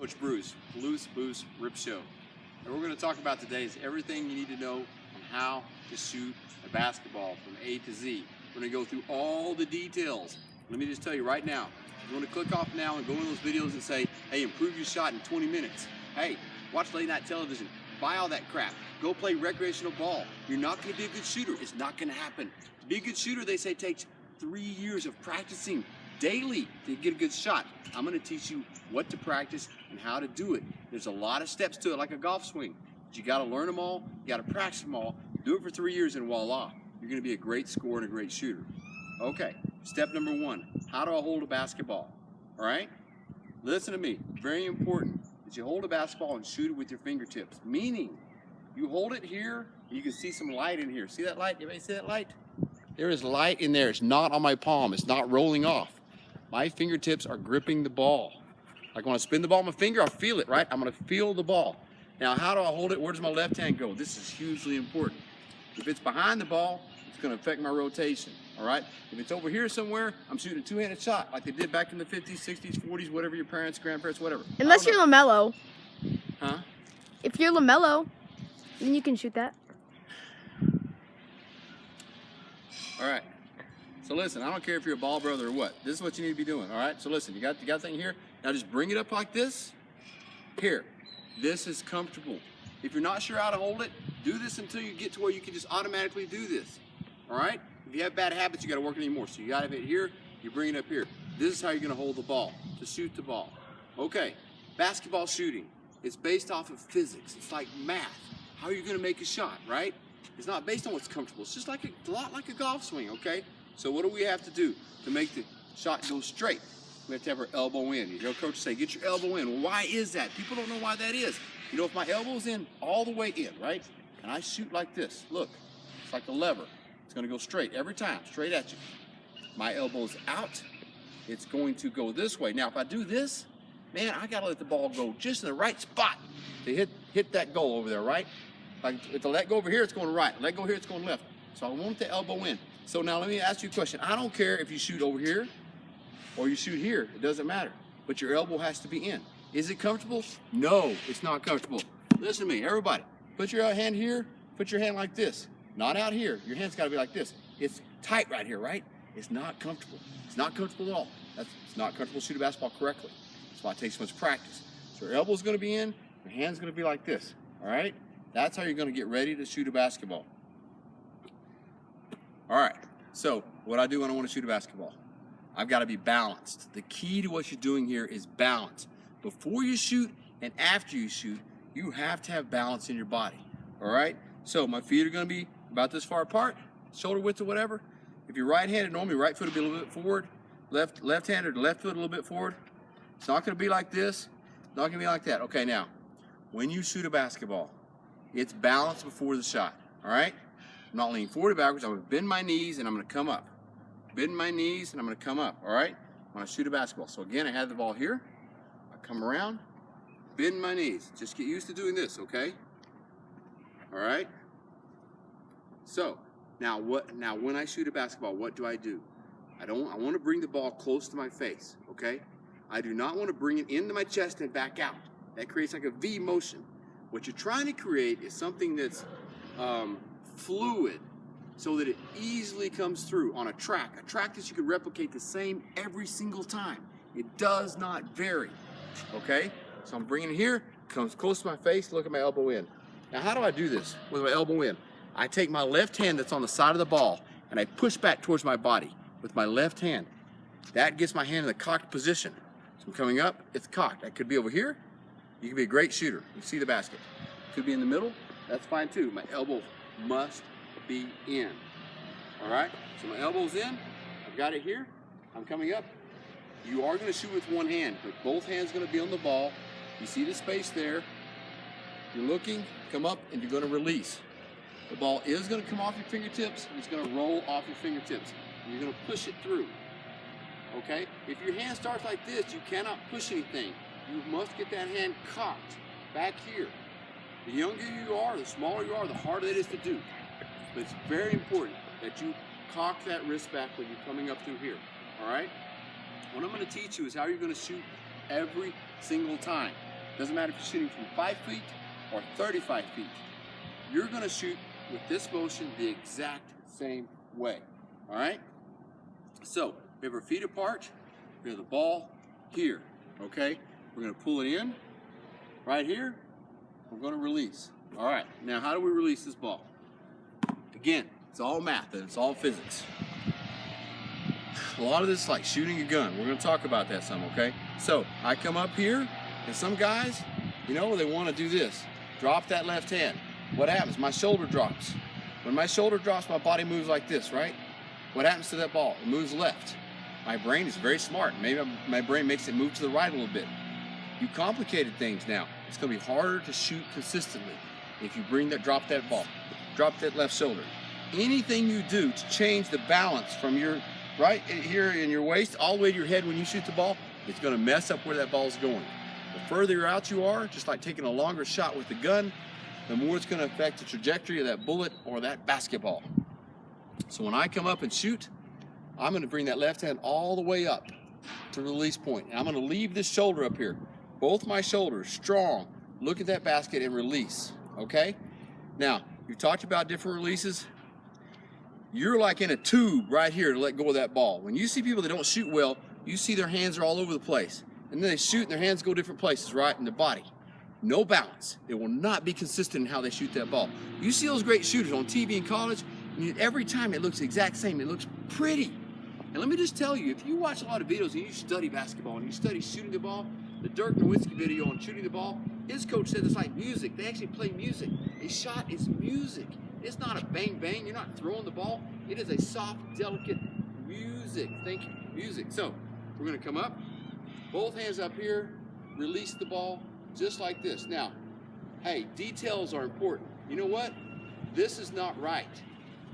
Coach Bruce, Loose Boost Rip Show. And we're going to talk about today is everything you need to know on how to shoot a basketball from A to Z. We're going to go through all the details. Let me just tell you right now, you're going to click off now and go into those videos and say, hey, improve your shot in 20 minutes. Hey, watch late night television. Buy all that crap. Go play recreational ball. You're not going to be a good shooter. It's not going to happen. To be a good shooter, they say it takes 3 years of practicing daily to get a good shot. I'm going to teach you what to practice and how to do it. There's a lot of steps to it, like a golf swing. But you got to learn them all. You got to practice them all. Do it for 3 years and voila, you're going to be a great scorer and a great shooter. Okay, step number 1, how do I hold a basketball? All right, listen to me, very important that you hold a basketball and shoot it with your fingertips, meaning you hold it here, you can see some light in here. See that light? Anybody see that light? There is light in there. It's not on my palm. It's not rolling off. My fingertips are gripping the ball. Like when I spin the ball with my finger, I feel it, right? I'm going to feel the ball. Now, how do I hold it? Where does my left hand go? This is hugely important. If it's behind the ball, it's going to affect my rotation, all right? If it's over here somewhere, I'm shooting a two-handed shot like they did back in the 50s, 60s, 40s, whatever your parents, grandparents, whatever. Unless you're LaMelo. Huh? If you're LaMelo, then you can shoot that. All right. So listen, I don't care if you're a ball brother or what. This is what you need to be doing, all right? So listen, you got the thing here. Now just bring it up like this. Here. This is comfortable. If you're not sure how to hold it, do this until you get to where you can just automatically do this, all right? If you have bad habits, you got to work anymore. So you got to have it here, you bring it up here. This is how you're going to hold the ball, to shoot the ball. Okay, basketball shooting. It's based off of physics. It's like math. How are you going to make a shot, right? It's not based on what's comfortable. It's just like a lot like a golf swing, okay? So what do we have to do to make the shot go straight? We have to have our elbow in. You know, coach say, get your elbow in. Well, why is that? People don't know why that is. You know, if my elbow's in all the way in, right? And I shoot like this, look, it's like a lever. It's gonna go straight every time, straight at you. My elbow's out, it's going to go this way. Now, if I do this, man, I gotta let the ball go just in the right spot to hit that goal over there, right? If I let go over here, it's going right. Let go here, it's going left. So I want the elbow in. So now let me ask you a question. I don't care if you shoot over here or you shoot here, it doesn't matter. But your elbow has to be in. Is it comfortable? No, it's not comfortable. Listen to me, everybody. Put your hand here, put your hand like this. Not out here, your hand's gotta be like this. It's tight right here, right? It's not comfortable. It's not comfortable at all. It's not comfortable to shoot a basketball correctly. That's why it takes so much practice. So your elbow's gonna be in, your hand's gonna be like this, all right? That's how you're gonna get ready to shoot a basketball. All right, so what I do when I wanna shoot a basketball, I've gotta be balanced. The key to what you're doing here is balance. Before you shoot and after you shoot, you have to have balance in your body, all right? So my feet are gonna be about this far apart, shoulder width or whatever. If you're right-handed, normally right foot will be a little bit forward, left-handed, the left foot a little bit forward. It's not gonna be like this, it's not gonna be like that. Okay, now, when you shoot a basketball, it's balance before the shot, all right? I'm not leaning forward or backwards, I'm gonna bend my knees and I'm gonna come up. Bend my knees and I'm gonna come up, all right? When I shoot a basketball. So again, I have the ball here, I come around, bend my knees. Just get used to doing this, okay? All right? So, now when I shoot a basketball, what do? I want to bring the ball close to my face, okay? I do not want to bring it into my chest and back out. That creates like a V motion. What you're trying to create is something that's fluid, so that it easily comes through on a track that you can replicate the same every single time. It does not vary, okay? So I'm bringing it here, comes close to my face, look at my elbow in. Now how do I do this with my elbow in? I take my left hand that's on the side of the ball and I push back towards my body with my left hand. That gets my hand in the cocked position. So I'm coming up, it's cocked. I could be over here, you can be a great shooter. You see the basket. Could be in the middle, that's fine too. My elbow must be in, all right? So my elbow's in, I've got it here, I'm coming up. You are gonna shoot with one hand, but both hands gonna be on the ball. You see the space there. You're looking, come up, and you're gonna release. The ball is gonna come off your fingertips, and it's gonna roll off your fingertips. And you're gonna push it through, okay? If your hand starts like this, you cannot push anything. You must get that hand cocked back here. The younger you are, the smaller you are, the harder it is to do. But it's very important that you cock that wrist back when you're coming up through here, all right? What I'm going to teach you is how you're going to shoot every single time. Doesn't matter if you're shooting from 5 feet or 35 feet. You're gonna shoot with this motion the exact same way, all right? So, we have our feet apart, we have the ball here, okay? We're gonna pull it in, right here, we're gonna release. All right, now how do we release this ball? Again, it's all math and it's all physics. A lot of this is like shooting a gun. We're gonna talk about that some, okay? So, I come up here, and some guys, you know, they wanna do this. Drop that left hand. What happens? My shoulder drops. When my shoulder drops, my body moves like this, right? What happens to that ball? It moves left. My brain is very smart. Maybe my brain makes it move to the right a little bit. You complicated things now. It's gonna be harder to shoot consistently if you drop that ball, drop that left shoulder. Anything you do to change the balance from your right here in your waist all the way to your head when you shoot the ball, it's gonna mess up where that ball's going. The further out you are, just like taking a longer shot with the gun, the more it's gonna affect the trajectory of that bullet or that basketball. So when I come up and shoot, I'm gonna bring that left hand all the way up to the release point. And I'm gonna leave this shoulder up here. Both my shoulders strong. Look at that basket and release, okay? Now, you talked about different releases. You're like in a tube right here to let go of that ball. When you see people that don't shoot well, you see their hands are all over the place. And then they shoot and their hands go different places, right, in the body. No balance. They will not be consistent in how they shoot that ball. You see those great shooters on TV in college, and every time it looks the exact same. It looks pretty. And let me just tell you, if you watch a lot of videos and you study basketball and you study shooting the ball, the Dirk Nowitzki video on shooting the ball, his coach said it's like music. They actually play music. A shot is music. It's not a bang bang. You're not throwing the ball. It is a soft, delicate music. Think music. So we're going to come up, both hands up here, release the ball just like this. Now, hey, details are important. You know what? This is not right.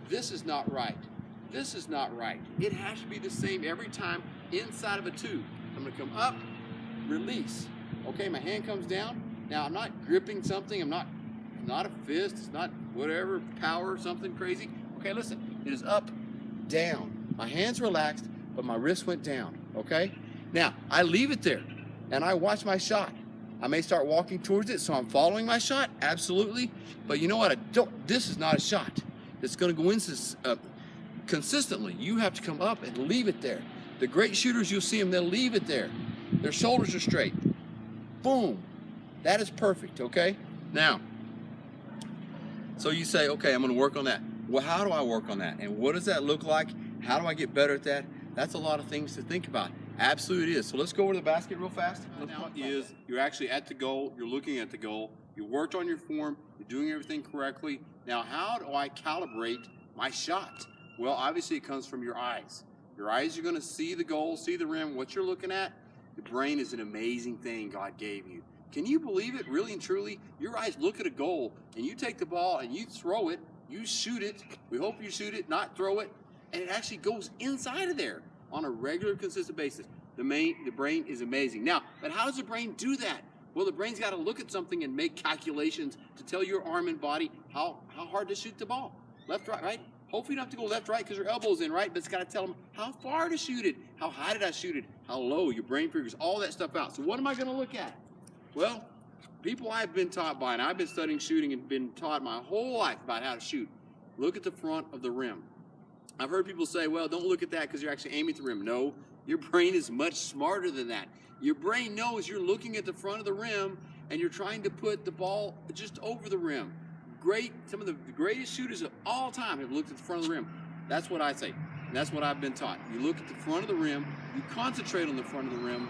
This is not right. This is not right. It has to be the same every time inside of a tube. I'm going to come up, release. Okay, my hand comes down. Now, I'm not gripping something. I'm not a fist. It's not whatever, power, something crazy. Okay, listen. It is up, down. My hand's relaxed, but my wrist went down. Okay? Now, I leave it there, and I watch my shot. I may start walking towards it, so I'm following my shot, absolutely. But you know what? This is not a shot that's going to go in consistently. You have to come up and leave it there. The great shooters, you'll see them, they'll leave it there. Their shoulders are straight. Boom. That is perfect, okay? Now, so you say, okay, I'm going to work on that. Well, how do I work on that? And what does that look like? How do I get better at that? That's a lot of things to think about. Absolutely it is. So let's go over the basket real fast. Now is you're actually at the goal, you're looking at the goal, you worked on your form, you're doing everything correctly. Now how do I calibrate my shot? Well, obviously it comes from your eyes. Your eyes are going to see the goal, see the rim, what you're looking at. The brain is an amazing thing God gave you. Can you believe it, really and truly? Your eyes look at a goal, and you take the ball and you throw it, you shoot it. We hope you shoot it, not throw it. And it actually goes inside of there on a regular, consistent basis. The brain is amazing. Now, but how does the brain do that? Well, the brain's got to look at something and make calculations to tell your arm and body how hard to shoot the ball. Left, right? Hopefully you don't have to go left, right, because your elbow's in, right? But it's got to tell them how far to shoot it, how high did I shoot it, how low. Your brain figures all that stuff out. So what am I going to look at? Well, people I've been taught by, and I've been studying shooting and been taught my whole life about how to shoot. Look at the front of the rim. I've heard people say, well, don't look at that because you're actually aiming at the rim. No, your brain is much smarter than that. Your brain knows you're looking at the front of the rim and you're trying to put the ball just over the rim. Some of the greatest shooters of all time have looked at the front of the rim. That's what I say. And that's what I've been taught. You look at the front of the rim, you concentrate on the front of the rim,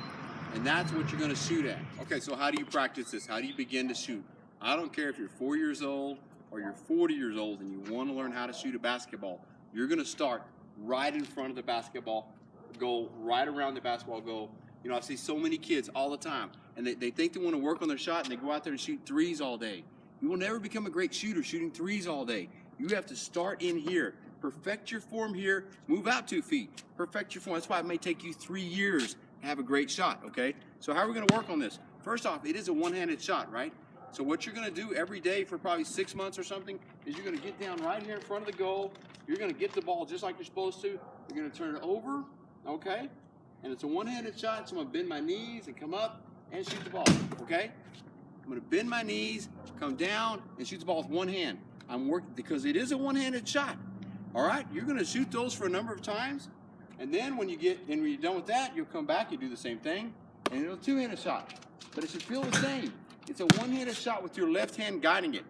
and that's what you're going to shoot at. Okay, so how do you practice this? How do you begin to shoot? I don't care if you're 4 years old or you're 40 years old and you want to learn how to shoot a basketball. You're going to start right in front of the basketball goal, right around the basketball goal. You know, I see so many kids all the time, and they think they want to work on their shot, and they go out there and shoot threes all day. You will never become a great shooter shooting threes all day. You have to start in here. Perfect your form here. Move out 2 feet. Perfect your form. That's why it may take you 3 years to have a great shot, okay? So how are we going to work on this? First off, it is a one-handed shot, right? So what you're going to do every day for probably 6 months or something is you're going to get down right here in front of the goal. You're going to get the ball just like you're supposed to. You're going to turn it over, okay? And it's a one-handed shot, so I'm going to bend my knees and come up and shoot the ball, okay? I'm going to bend my knees, come down, and shoot the ball with one hand. I'm working because it is a one-handed shot. All right, you're going to shoot those for a number of times, and then when you're done with that, you'll come back, you do the same thing, and it's a two-handed shot. But it should feel the same. It's a one-handed shot with your left hand guiding it.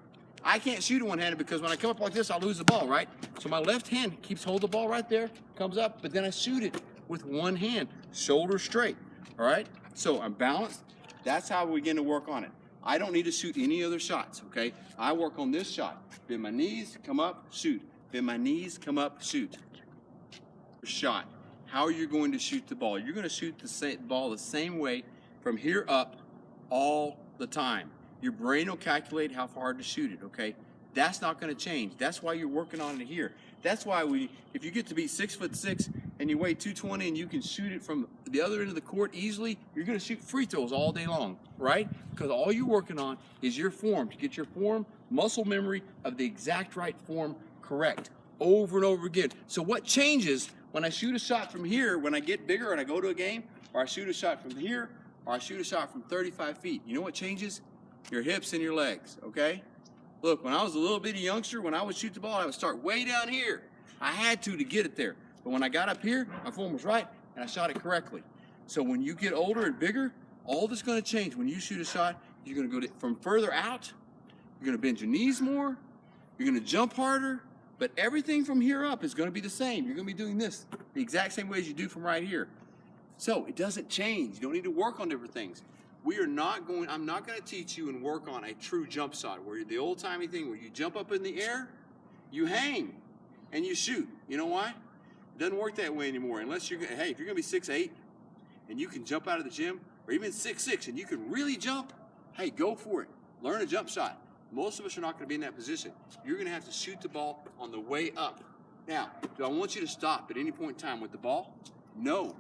I can't shoot it one-handed because when I come up like this, I'll lose the ball, right? So my left hand keeps hold the ball right there, comes up, but then I shoot it with one hand, shoulder straight. All right? So I'm balanced. That's how we begin to work on it. I don't need to shoot any other shots, okay? I work on this shot. Bend my knees, come up, shoot. Bend my knees, come up, shoot. Shot. How are you going to shoot the ball? You're going to shoot the ball the same way from here up all the time. Your brain will calculate how far to shoot it, okay? That's not going to change. That's why you're working on it here. That's why if you get to be 6'6" and you weigh 220 and you can shoot it from the other end of the court easily, you're going to shoot free throws all day long, right? Because all you're working on is your form, to get your form, muscle memory of the exact right form correct over and over again. So what changes when I shoot a shot from here, when I get bigger and I go to a game, or I shoot a shot from here, or I shoot a shot from 35 feet? You know what changes? Your hips and your legs, okay? Look, when I was a little bitty youngster, when I would shoot the ball, I would start way down here. I had to get it there. But when I got up here, my form was right, and I shot it correctly. So when you get older and bigger, all that's going to change. When you shoot a shot, you're going to go from further out, you're going to bend your knees more, you're going to jump harder, but everything from here up is going to be the same. You're going to be doing this the exact same way as you do from right here. So it doesn't change. You don't need to work on different things. I'm not going to teach you and work on a true jump shot, where the old-timey thing where you jump up in the air, you hang, and you shoot. You know why? It doesn't work that way anymore. Unless if you're going to be 6'8", and you can jump out of the gym, or even 6'6", and you can really jump, hey, go for it. Learn a jump shot. Most of us are not going to be in that position. You're going to have to shoot the ball on the way up. Now, do I want you to stop at any point in time with the ball? No.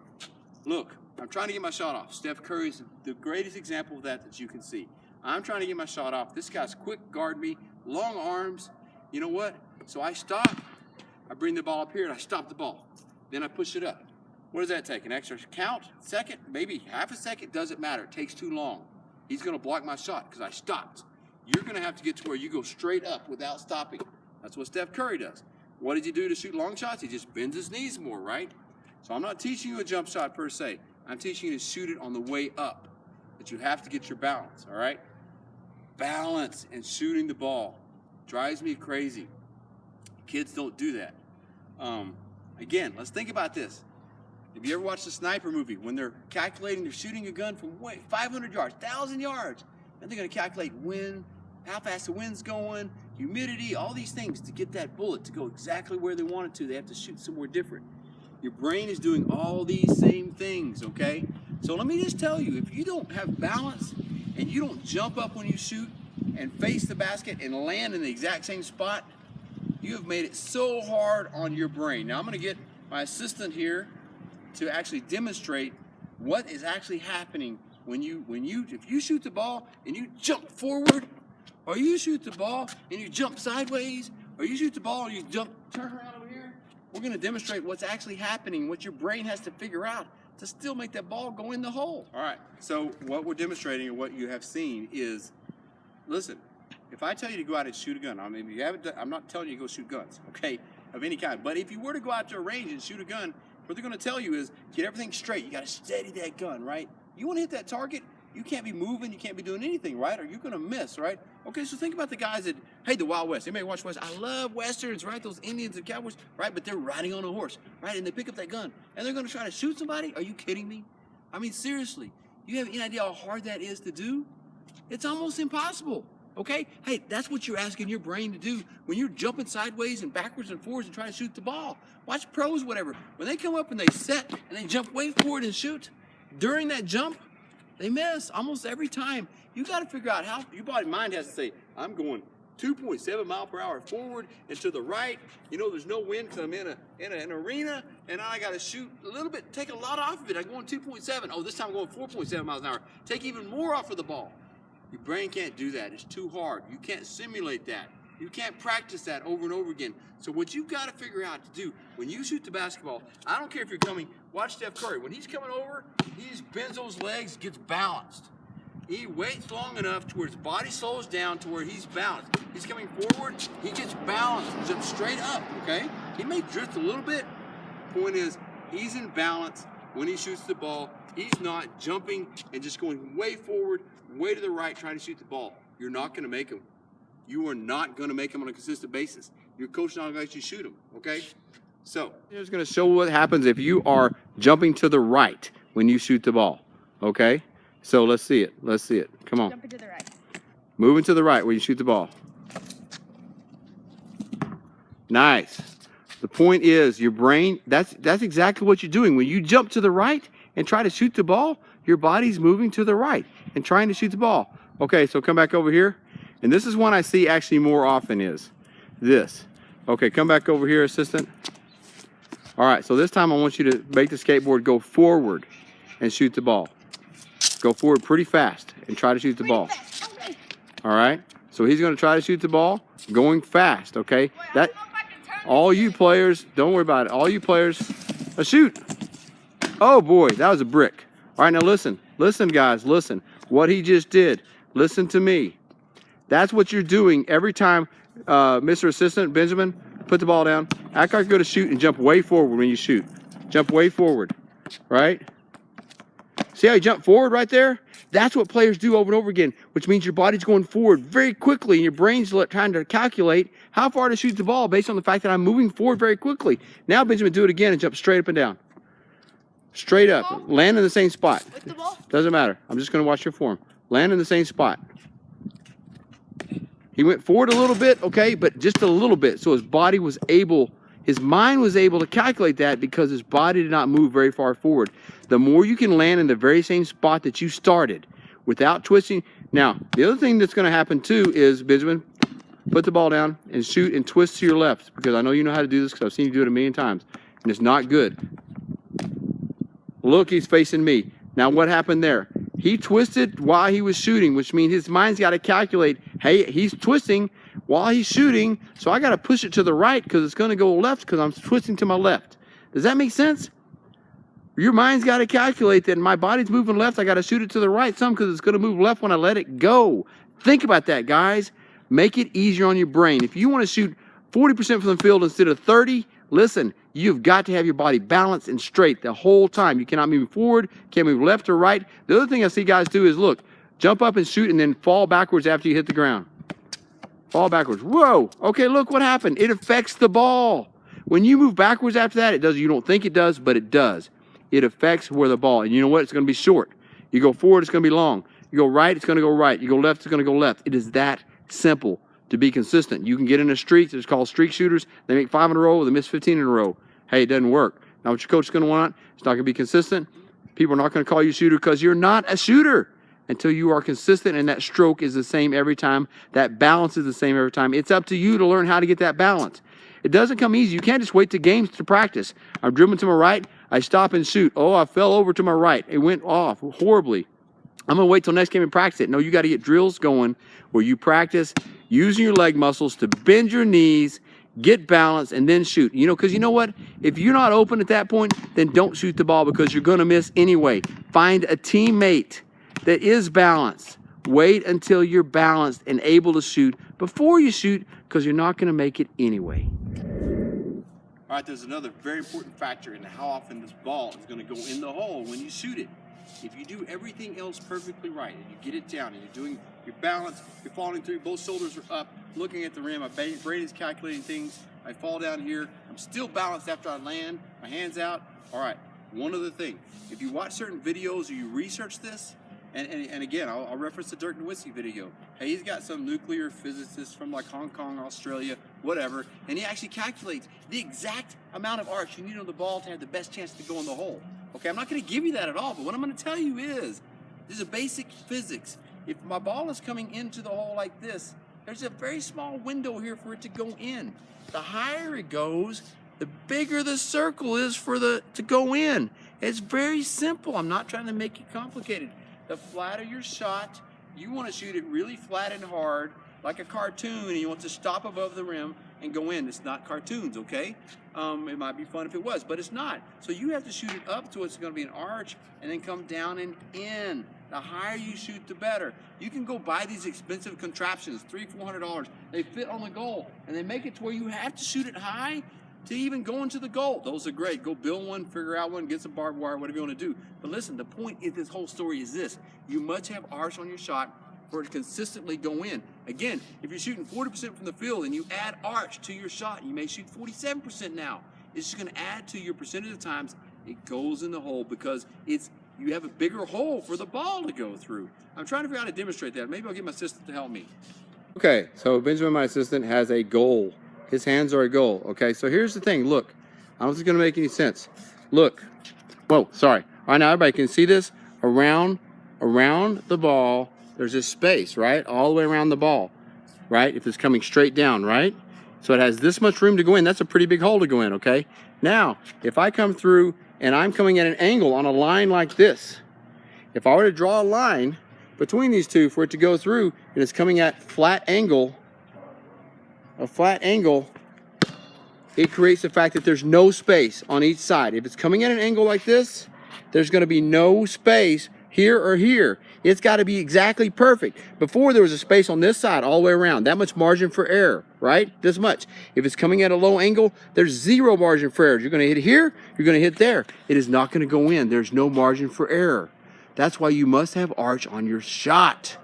Look, I'm trying to get my shot off. Steph Curry is the greatest example of that you can see. I'm trying to get my shot off. This guy's quick guard me, long arms. You know what? So I stop. I bring the ball up here and I stop the ball. Then I push it up. What does that take? An extra count? Second? Maybe half a second? Doesn't matter. It takes too long. He's going to block my shot because I stopped. You're going to have to get to where you go straight up without stopping. That's what Steph Curry does. What did he do to shoot long shots? He just bends his knees more, right? So I'm not teaching you a jump shot per se. I'm teaching you to shoot it on the way up. But you have to get your balance, all right? Balance in shooting the ball. Drives me crazy. Kids don't do that. Again, let's think about this. Have you ever watched a sniper movie when they're calculating, they're shooting a gun from 500 yards, 1,000 yards, and they're going to calculate wind, how fast the wind's going, humidity, all these things to get that bullet to go exactly where they want it to. They have to shoot somewhere different. Your brain is doing all these same things, okay? So let me just tell you, if you don't have balance and you don't jump up when you shoot and face the basket and land in the exact same spot, you have made it so hard on your brain. Now I'm going to get my assistant here to actually demonstrate what is actually happening if you shoot the ball and you jump forward, or you shoot the ball and you jump sideways, or you shoot the ball and you turn around over here. We're going to demonstrate what's actually happening, what your brain has to figure out to still make that ball go in the hole. All right, so what we're demonstrating and what you have seen is, listen, if I tell you to go out and shoot a gun, I mean, if you haven't I'm not telling you to go shoot guns, okay, of any kind. But if you were to go out to a range and shoot a gun, what they're going to tell you is get everything straight. You got to steady that gun, right? You want to hit that target, you can't be moving, you can't be doing anything, right? Or you're going to miss, right? Okay, so think about the guys that, hey, the Wild West. Anybody watch West? I love Westerns, right? Those Indians and Cowboys, right? But they're riding on a horse, right? And they pick up that gun, and they're going to try to shoot somebody? Are you kidding me? I mean, seriously, you have any idea how hard that is to do? It's almost impossible, okay? Hey, that's what you're asking your brain to do when you're jumping sideways and backwards and forwards and trying to shoot the ball. Watch pros, whatever. When they come up and they set and they jump way forward and shoot, during that jump, they miss almost every time. You got to figure out how your mind has to say, I'm going 2.7 mile per hour forward and to the right. You know, there's no wind because I'm in an arena, and I got to shoot a little bit, take a lot off of it. I'm going 2.7. Oh, this time I'm going 4.7 miles an hour. Take even more off of the ball. Your brain can't do that. It's too hard. You can't simulate that. You can't practice that over and over again. So what you've got to figure out to do when you shoot the basketball, I don't care if you're coming, watch Steph Curry. When he's coming over, he just bends those legs, gets balanced. he waits long enough to where his body slows down to where he's balanced. He's coming forward, he gets balanced, and jumps straight up, okay? He may drift a little bit. Point is, he's in balance when he shoots the ball. He's not jumping and just going way forward, way to the right, trying to shoot the ball. You're not going to make him. You are not going to make him on a consistent basis. Your coach not going to let you shoot him, okay? So, here's going to show what happens if you are jumping to the right when you shoot the ball, okay? So, let's see it. Let's see it. Come on. Jumping to the right. Moving to the right when you shoot the ball. Nice. The point is, your brain, that's exactly what you're doing. When you jump to the right and try to shoot the ball, your body's moving to the right and trying to shoot the ball. Okay, so come back over here. And this is one I see actually more often is this. Okay, come back over here, assistant. All right, so this time I want you to make the skateboard go forward and shoot the ball. Go forward pretty fast and try to shoot the ball. Okay. All right, so he's going to try to shoot the ball going fast, okay? That. All you players, don't worry about it. All you players, shoot. Oh boy, that was a brick. All right, now listen. Listen, guys, listen. What he just did, listen to me. That's what you're doing every time, Mr. Assistant Benjamin, put the ball down. Act like you're going to shoot and jump way forward when you shoot. Jump way forward, right? See how you jump forward right there? That's what players do over and over again, which means your body's going forward very quickly and your brain's trying to calculate how far to shoot the ball based on the fact that I'm moving forward very quickly. Now, Benjamin, do it again and jump straight up and down. Straight up. Land in the same spot. With the ball? Doesn't matter. I'm just going to watch your form. Land in the same spot. He went forward a little bit, okay, but just a little bit. So his body was able, his mind was able to calculate that because his body did not move very far forward. The more you can land in the very same spot that you started without twisting. Now, the other thing that's going to happen too is, Benjamin, put the ball down and shoot and twist to your left, because I know you know how to do this because I've seen you do it a million times, and it's not good. Look, he's facing me. Now, what happened there? He twisted while he was shooting, which means his mind's got to calculate, hey, he's twisting while he's shooting, so I got to push it to the right because it's going to go left because I'm twisting to my left. Does that make sense? Your mind's got to calculate that my body's moving left, I got to shoot it to the right some because it's going to move left when I let it go. Think about that, guys. Make it easier on your brain. If you want to shoot 40% from the field instead of 30, listen, you've got to have your body balanced and straight the whole time. You cannot move forward, can't move left or right. The other thing I see guys do is, look, jump up and shoot and then fall backwards after you hit the ground. Fall backwards. Whoa. Okay, look what happened. It affects the ball. When you move backwards after that, it does. You don't think it does, but it does. It affects where the ball, and you know what? It's going to be short. You go forward, it's going to be long. You go right, it's going to go right. You go left, it's going to go left. It is that simple to be consistent. You can get in a streak. It's called streak shooters. They make 5 in a row, they miss 15 in a row. Hey, it doesn't work. Now, what your coach is going to want, it's not going to be consistent. People are not going to call you a shooter because you're not a shooter until you are consistent and that stroke is the same every time. That balance is the same every time. It's up to you to learn how to get that balance. It doesn't come easy. You can't just wait to games to practice. I'm dribbling to my right. I stop and shoot. Oh, I fell over to my right. It went off horribly. I'm going to wait till next game and practice it. No, you got to get drills going where you practice using your leg muscles to bend your knees, get balance, and then shoot. You know, because you know what? If you're not open at that point, then don't shoot the ball because you're going to miss anyway. Find a teammate that is balanced. Wait until you're balanced and able to shoot before you shoot because you're not going to make it anyway. All right, there's another very important factor in how often this ball is going to go in the hole when you shoot it. If you do everything else perfectly right and you get it down and you're doing your balance, you're falling through, both shoulders are up, looking at the rim, my brain is calculating things, I fall down here, I'm still balanced after I land, my hand's out. All right, one other thing, if you watch certain videos or you research this, and again, I'll reference the Dirk Nowitzki video. Hey, he's got some nuclear physicist from like Hong Kong, Australia, whatever, and he actually calculates the exact amount of arc you need on the ball to have the best chance to go in the hole. Okay, I'm not going to give you that at all, but what I'm going to tell you is, there's a basic physics. If my ball is coming into the hole like this, there's a very small window here for it to go in. The higher it goes, the bigger the circle is for to go in. It's very simple. I'm not trying to make it complicated. The flatter your shot, you want to shoot it really flat and hard, like a cartoon, and you want to stop above the rim and go in. It's not cartoons, okay? It might be fun if it was, but it's not. So you have to shoot it up to it's going to be an arch and then come down and in. The higher you shoot, the better. You can go buy these expensive contraptions, $300-400. They fit on the goal, and they make it to where you have to shoot it high to even go into the goal. Those are great. Go build one, figure out one, get some barbed wire, whatever you want to do. But listen, the point of this whole story is this. You must have arch on your shot for it to consistently go in. Again, if you're shooting 40% from the field and you add arch to your shot, you may shoot 47% now. It's just going to add to your percentage of times it goes in the hole because you have a bigger hole for the ball to go through. I'm trying to figure out how to demonstrate that. Maybe I'll get my assistant to help me. Okay, so Benjamin, my assistant, has a goal. His hands are a goal. Okay, so here's the thing. Look, I don't think it's going to make any sense. Look. Whoa, sorry. All right, now everybody can see this. Around the ball, there's this space, right? All the way around the ball, right? If it's coming straight down, right? So it has this much room to go in. That's a pretty big hole to go in, okay? Now, if I come through and I'm coming at an angle on a line like this, if I were to draw a line between these two for it to go through and it's coming at a flat angle, it creates the fact that there's no space on each side. If it's coming at an angle like this, there's going to be no space here or here. It's got to be exactly perfect. Before there was a space on this side all the way around, that much margin for error, right? This much. If it's coming at a low angle, there's zero margin for error. You're going to hit here, you're going to hit there. It is not going to go in. There's no margin for error. That's why you must have arch on your shot.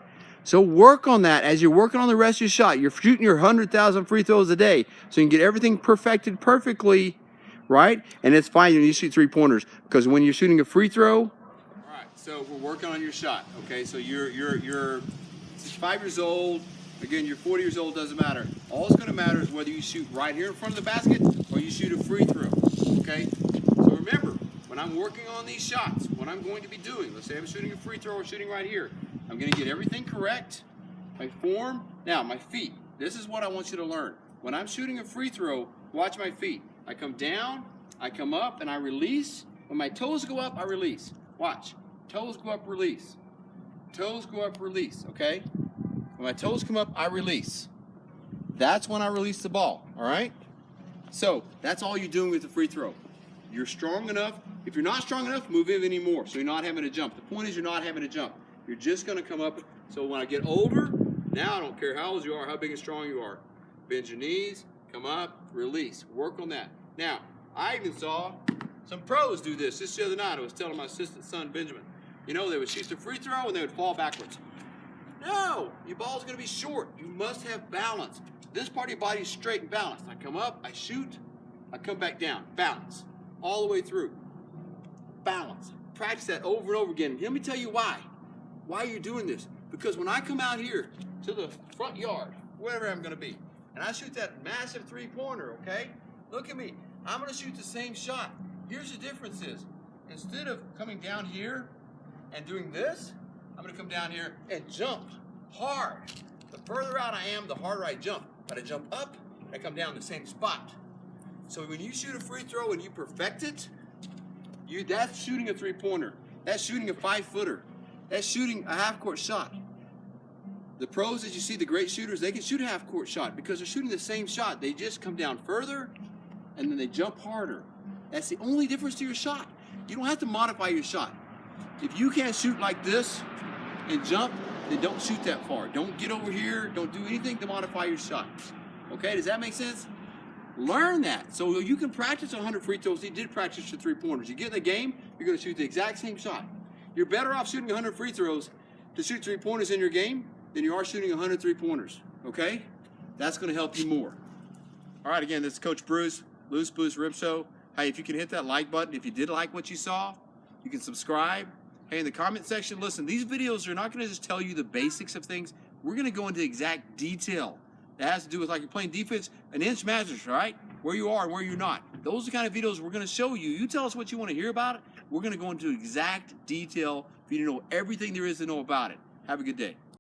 So work on that as you're working on the rest of your shot. You're shooting your 100,000 free throws a day, so you can get everything perfected perfectly, right? And it's fine when you shoot 3-pointers, because when you're shooting a free throw. All right, so we're working on your shot. Okay, so you're 5 years old. Again, you're 40 years old. Doesn't matter. All it's going to matter is whether you shoot right here in front of the basket or you shoot a free throw. Okay. So remember, when I'm working on these shots, what I'm going to be doing. Let's say I'm shooting a free throw or shooting right here. I'm going to get everything correct, my form. Now, my feet. This is what I want you to learn. When I'm shooting a free throw, watch my feet. I come down, I come up, and I release. When my toes go up, I release. Watch. Toes go up, release. Toes go up, release, okay? When my toes come up, I release. That's when I release the ball, all right? So, that's all you're doing with the free throw. You're strong enough. If you're not strong enough, move in anymore, so you're not having to jump. The point is you're not having to jump. You're just going to come up. So when I get older, now I don't care how old you are, how big and strong you are. Bend your knees, come up, release. Work on that. Now, I even saw some pros do this. Just the other night, I was telling my assistant son, Benjamin, you know, they would shoot the free throw and they would fall backwards. No, your ball's going to be short. You must have balance. This part of your body is straight and balanced. I come up, I shoot, I come back down. Balance. All the way through. Balance. Practice that over and over again. Let me tell you why. Why you're doing this. Because when I come out here to the front yard, wherever I'm going to be, and I shoot that massive 3-pointer, okay? Look at me. I'm going to shoot the same shot. Here's the difference is, instead of coming down here and doing this, I'm going to come down here and jump hard. The further out I am, the harder I jump. But I jump up, I come down the same spot. So when you shoot a free throw and you perfect it, that's shooting a 3-pointer. That's shooting a 5-footer. That's shooting a half-court shot. The pros, as you see, the great shooters, they can shoot a half-court shot because they're shooting the same shot. They just come down further, and then they jump harder. That's the only difference to your shot. You don't have to modify your shot. If you can't shoot like this and jump, then don't shoot that far. Don't get over here. Don't do anything to modify your shot. Okay, does that make sense? Learn that so you can practice 100 free throws. You did practice your 3-pointers. You get in the game, you're going to shoot the exact same shot. You're better off shooting 100 free throws to shoot 3-pointers in your game than you are shooting 100 3-pointers, okay? That's going to help you more. All right, again, this is Coach Bruce, Loose Boost Rib Show. Hey, if you can hit that like button, if you did like what you saw, you can subscribe. Hey, in the comment section, listen, these videos are not going to just tell you the basics of things. We're going to go into exact detail. That has to do with, like, you're playing defense, an inch matters, right? Where you are and where you're not. Those are the kind of videos we're going to show you. You tell us what you want to hear about it. We're going to go into exact detail for you to know everything there is to know about it. Have a good day.